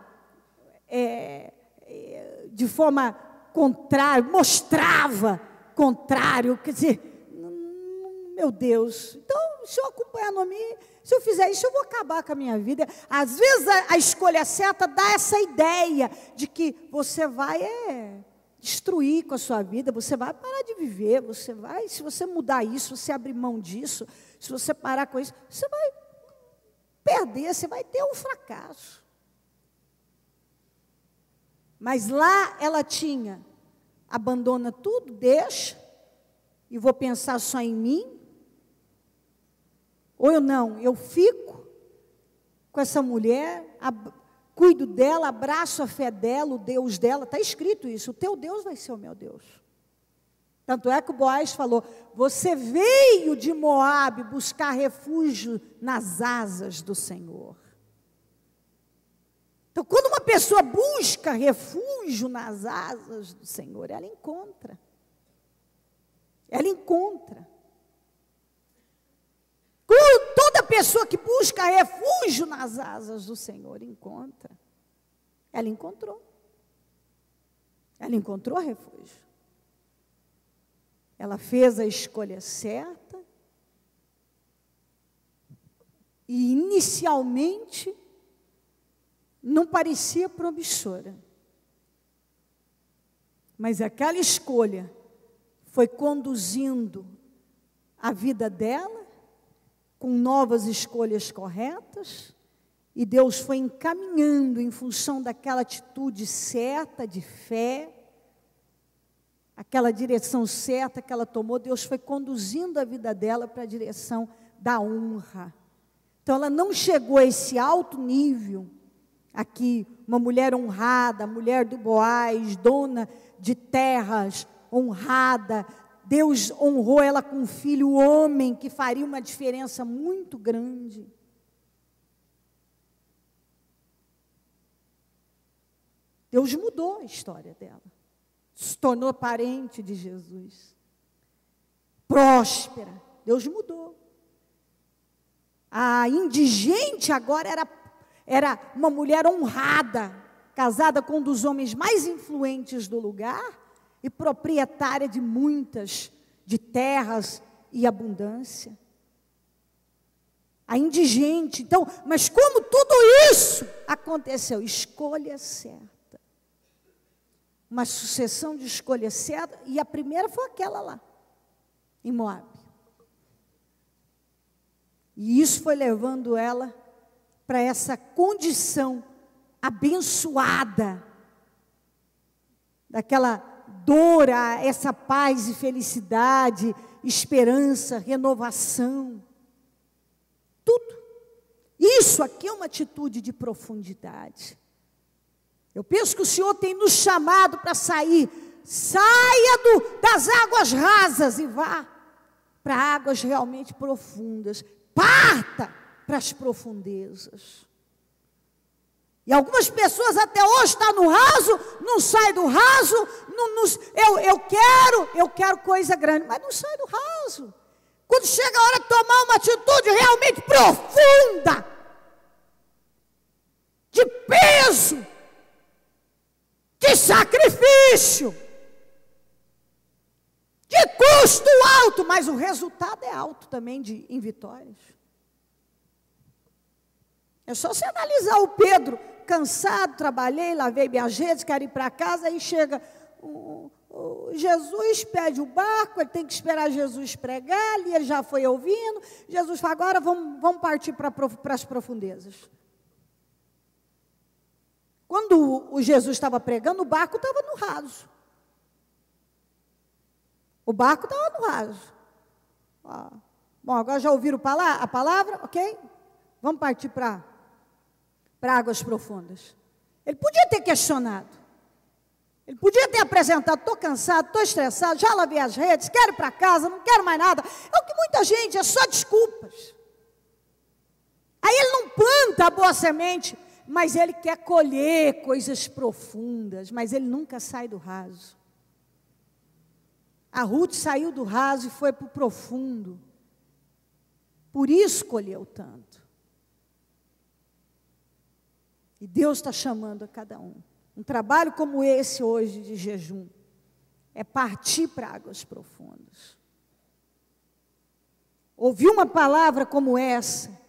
A: de forma contrária, mostrava contrário, quer dizer, meu Deus, então, se eu acompanhar no mim, se eu fizer isso, eu vou acabar com a minha vida. Às vezes a escolha certa dá essa ideia de que você vai destruir com a sua vida, você vai parar de viver, você vai, se você mudar isso, você abrir mão disso, se você parar com isso, você vai perder, você vai ter um fracasso. Mas lá ela tinha, abandona tudo, deixa, e vou pensar só em mim, ou eu não, eu fico com essa mulher, cuido dela, abraço a fé dela, o Deus dela, está escrito isso, o teu Deus vai ser o meu Deus. Tanto é que o Boaz falou, você veio de Moabe buscar refúgio nas asas do Senhor. Então, quando uma pessoa busca refúgio nas asas do Senhor, ela encontra. Ela encontra. Toda pessoa que busca refúgio nas asas do Senhor, encontra. Ela encontrou. Ela encontrou refúgio. Ela fez a escolha certa. E inicialmente não parecia promissora. Mas aquela escolha foi conduzindo a vida dela com novas escolhas corretas, e Deus foi encaminhando em função daquela atitude certa de fé, aquela direção certa que ela tomou, Deus foi conduzindo a vida dela para a direção da honra. Então ela não chegou a esse alto nível, aqui, uma mulher honrada, mulher do Boaz, dona de terras, honrada. Deus honrou ela com um filho homem, que faria uma diferença muito grande. Deus mudou a história dela. Se tornou parente de Jesus. Próspera. Deus mudou. A indigente agora era uma mulher honrada, casada com um dos homens mais influentes do lugar e proprietária de muitas, de terras e abundância. A indigente, então, mas como tudo isso aconteceu? Escolha certa. Uma sucessão de escolhas certas, e a primeira foi aquela lá, em Moabe. E isso foi levando ela para essa condição abençoada, daquela dor a essa paz e felicidade, esperança, renovação, tudo. Isso aqui é uma atitude de profundidade. Eu penso que o Senhor tem nos chamado para sair, saia das águas rasas e vá para águas realmente profundas, parta para as profundezas. E algumas pessoas até hoje estão no raso, não sai do raso, eu quero coisa grande, mas não sai do raso. Quando chega a hora de tomar uma atitude realmente profunda, de peso, de sacrifício, de custo alto, mas o resultado é alto também em vitórias. É só você analisar o Pedro, cansado, trabalhei, lavei minhas redes, quero ir para casa, aí chega Jesus, pede o barco, ele tem que esperar Jesus pregar, e ele já foi ouvindo, Jesus fala, agora vamos partir para as profundezas. Quando o Jesus estava pregando, o barco estava no raso. O barco estava no raso. Bom, agora já ouviram a palavra, ok? Vamos partir para águas profundas. Ele podia ter questionado. Ele podia ter apresentado, estou cansado, estou estressado, já lavei as redes, quero ir para casa, não quero mais nada. É o que muita gente, é só desculpas. Aí ele não planta a boa semente, mas ele quer colher coisas profundas, mas ele nunca sai do raso. A Ruth saiu do raso e foi para o profundo. Por isso colheu tanto. E Deus está chamando a cada um. Um trabalho como esse hoje de jejum é partir para águas profundas. Ouvir uma palavra como essa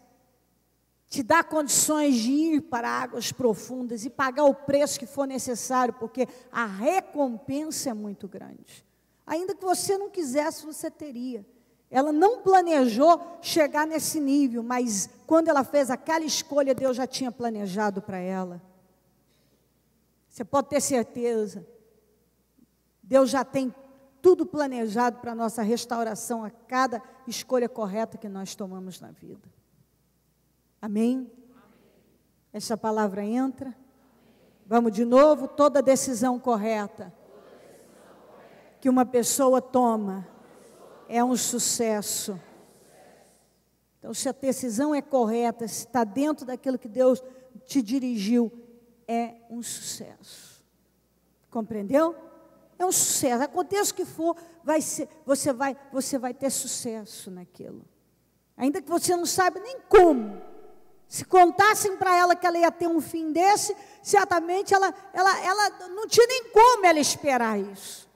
A: te dá condições de ir para águas profundas e pagar o preço que for necessário, porque a recompensa é muito grande. Ainda que você não quisesse, você teria. Ela não planejou chegar nesse nível, mas quando ela fez aquela escolha, Deus já tinha planejado para ela. Você pode ter certeza, Deus já tem tudo planejado para a nossa restauração a cada escolha correta que nós tomamos na vida. Amém? Essa palavra entra. Vamos de novo, toda decisão correta que uma pessoa toma é um sucesso. Então, se a decisão é correta, se está dentro daquilo que Deus te dirigiu, é um sucesso. Compreendeu? É um sucesso. Aconteça o que for, você vai ter sucesso naquilo. Ainda que você não saiba nem como. Se contassem para ela que ela ia ter um fim desse, certamente ela não tinha nem como ela esperar isso.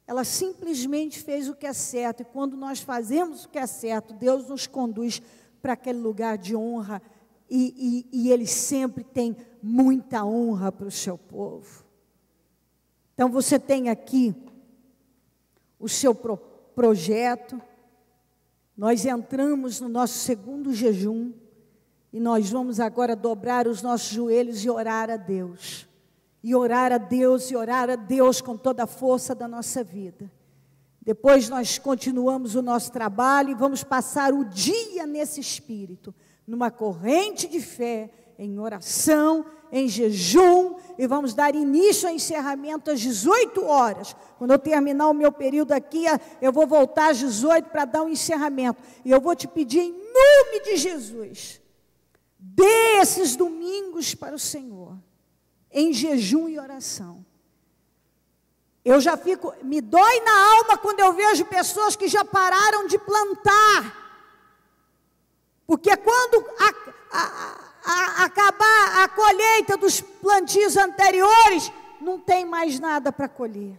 A: Ela simplesmente fez o que é certo. E quando nós fazemos o que é certo, Deus nos conduz para aquele lugar de honra. E Ele sempre tem muita honra para o seu povo. Então você tem aqui o seu projeto. Nós entramos no nosso segundo jejum. E nós vamos agora dobrar os nossos joelhos e orar a Deus. E orar a Deus, e orar a Deus com toda a força da nossa vida. Depois nós continuamos o nosso trabalho e vamos passar o dia nesse espírito, numa corrente de fé, em oração, em jejum, e vamos dar início ao encerramento às 18 horas. Quando eu terminar o meu período aqui, eu vou voltar às 18 para dar um encerramento. E eu vou te pedir em nome de Jesus, dê esses domingos para o Senhor, em jejum e oração. Eu já fico, me dói na alma quando eu vejo pessoas que já pararam de plantar. Porque quando acabar a colheita dos plantios anteriores, não tem mais nada para colher.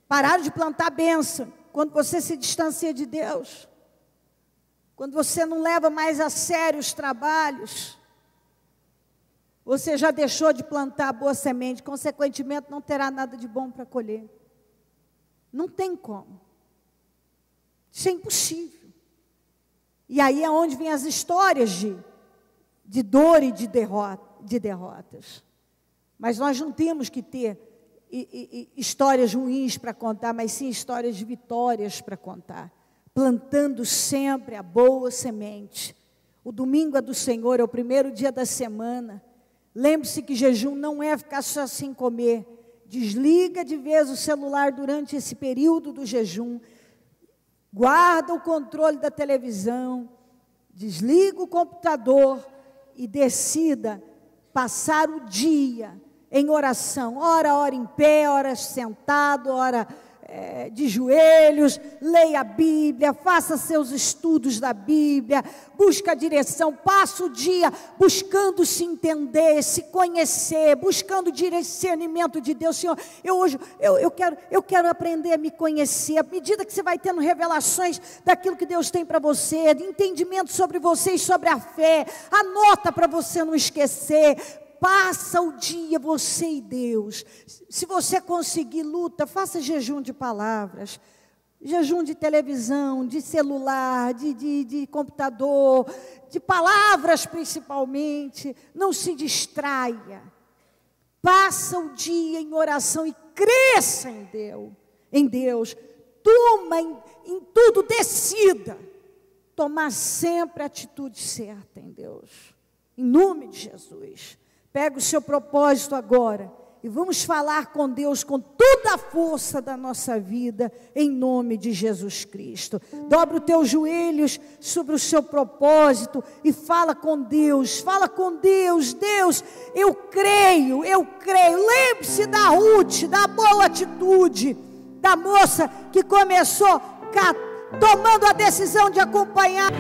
A: Pararam de plantar bênção. Quando você se distancia de Deus, quando você não leva mais a sério os trabalhos, você já deixou de plantar boa semente, consequentemente não terá nada de bom para colher. Não tem como. Isso é impossível. E aí é onde vem as histórias de dor e de derrotas. Mas nós não temos que ter histórias ruins para contar, mas sim histórias de vitórias para contar. Plantando sempre a boa semente. O domingo é do Senhor, é o primeiro dia da semana. Lembre-se que jejum não é ficar só sem comer. Desliga de vez o celular durante esse período do jejum. Guarda o controle da televisão. Desliga o computador e decida passar o dia em oração. Ora em pé, ora sentado, ora de joelhos, leia a Bíblia, faça seus estudos da Bíblia, busca a direção, passa o dia buscando se entender, se conhecer, buscando o discernimento de Deus. Senhor, eu quero aprender a me conhecer, à medida que você vai tendo revelações daquilo que Deus tem para você, de entendimento sobre você e sobre a fé, anota para você não esquecer. Passa o dia, você e Deus. Se você conseguir, luta, faça jejum de palavras. Jejum de televisão, de celular, de computador, de palavras principalmente. Não se distraia. Passa o dia em oração e cresça em Deus. Toma em tudo, decida. Tomar sempre a atitude certa em Deus. Em nome de Jesus. Pega o seu propósito agora. E vamos falar com Deus com toda a força da nossa vida, em nome de Jesus Cristo. Dobra os teus joelhos sobre o seu propósito e fala com Deus. Fala com Deus. Deus, eu creio. Lembre-se da Ruth, da boa atitude, da moça que começou tomando a decisão de acompanhar